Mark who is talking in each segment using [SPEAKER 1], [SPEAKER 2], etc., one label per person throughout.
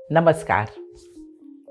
[SPEAKER 1] Namaskar.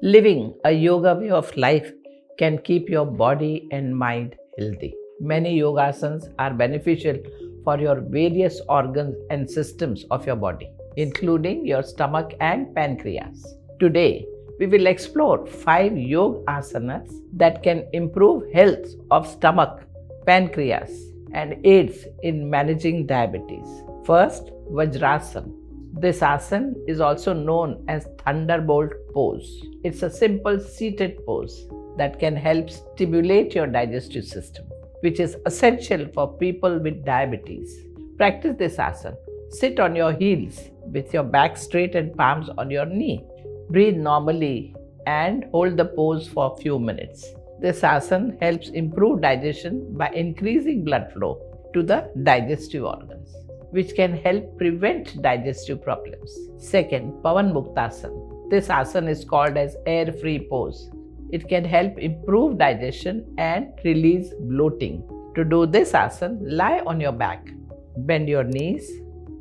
[SPEAKER 1] Living a yoga way of life can keep your body and mind healthy. Many yogasanas are beneficial for your various organs and systems of your body, including your stomach and pancreas. Today, we will explore 5 yoga asanas that can improve health of stomach, pancreas, and aids in managing diabetes. First, Vajrasana. This asana is also known as thunderbolt pose. It's a simple seated pose that can help stimulate your digestive system, which is essential for people with diabetes. Practice this asana. Sit on your heels with your back straight and palms on your knee. Breathe normally and hold the pose for a few minutes. This asana helps improve digestion by increasing blood flow to the digestive organs, which can help prevent digestive problems. Second, Pawan Muktasan. This asana is called as air-free pose. It can help improve digestion and release bloating. To do this asana, lie on your back, bend your knees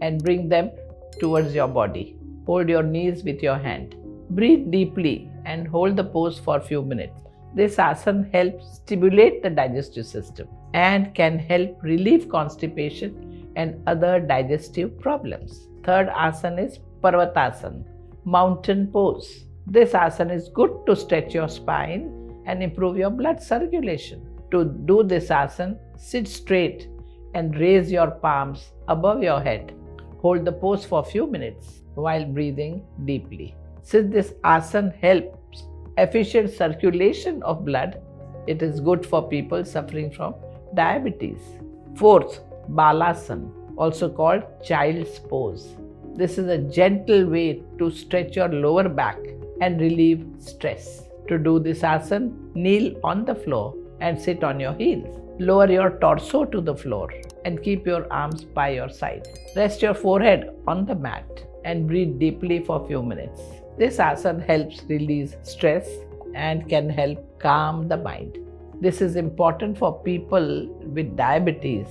[SPEAKER 1] and bring them towards your body. Hold your knees with your hand. Breathe deeply and hold the pose for a few minutes. This asana helps stimulate the digestive system and can help relieve constipation and other digestive problems. Third asana is Parvatasana, mountain pose. This asana is good to stretch your spine and improve your blood circulation. To do this asana, sit straight and raise your palms above your head. Hold the pose for a few minutes while breathing deeply. Since this asana helps efficient circulation of blood, it is good for people suffering from diabetes. Fourth, Balasana, also called child's pose. This is a gentle way to stretch your lower back and relieve stress. To do this asana, kneel on the floor and sit on your heels. Lower your torso to the floor and keep your arms by your side. Rest your forehead on the mat and breathe deeply for a few minutes. This asana helps release stress and can help calm the mind. This is important for people with diabetes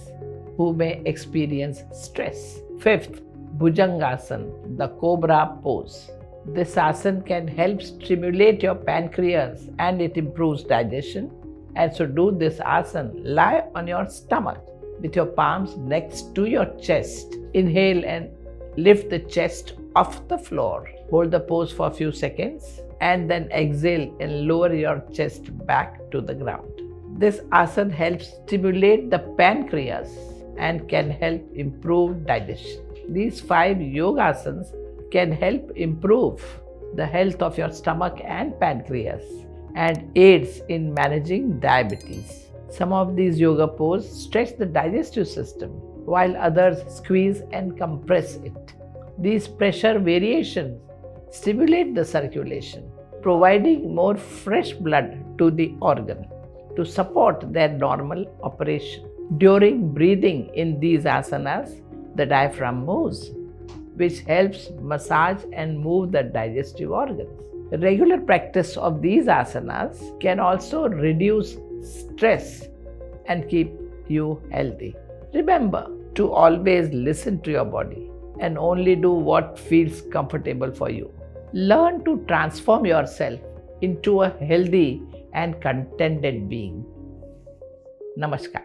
[SPEAKER 1] who may experience stress. Fifth, Bhujangasana, the Cobra Pose. This asana can help stimulate your pancreas and it improves digestion. And so do this asana, lie on your stomach with your palms next to your chest. Inhale and lift the chest off the floor. Hold the pose for a few seconds and then exhale and lower your chest back to the ground. This asana helps stimulate the pancreas and can help improve digestion. These 5 yoga asanas can help improve the health of your stomach and pancreas and aids in managing diabetes. Some of these yoga poses stretch the digestive system while others squeeze and compress it. These pressure variations stimulate the circulation, providing more fresh blood to the organ to support their normal operation. During breathing in these asanas, the diaphragm moves, which helps massage and move the digestive organs. Regular practice of these asanas can also reduce stress and keep you healthy. Remember to always listen to your body and only do what feels comfortable for you. Learn to transform yourself into a healthy and contented being. Namaskar.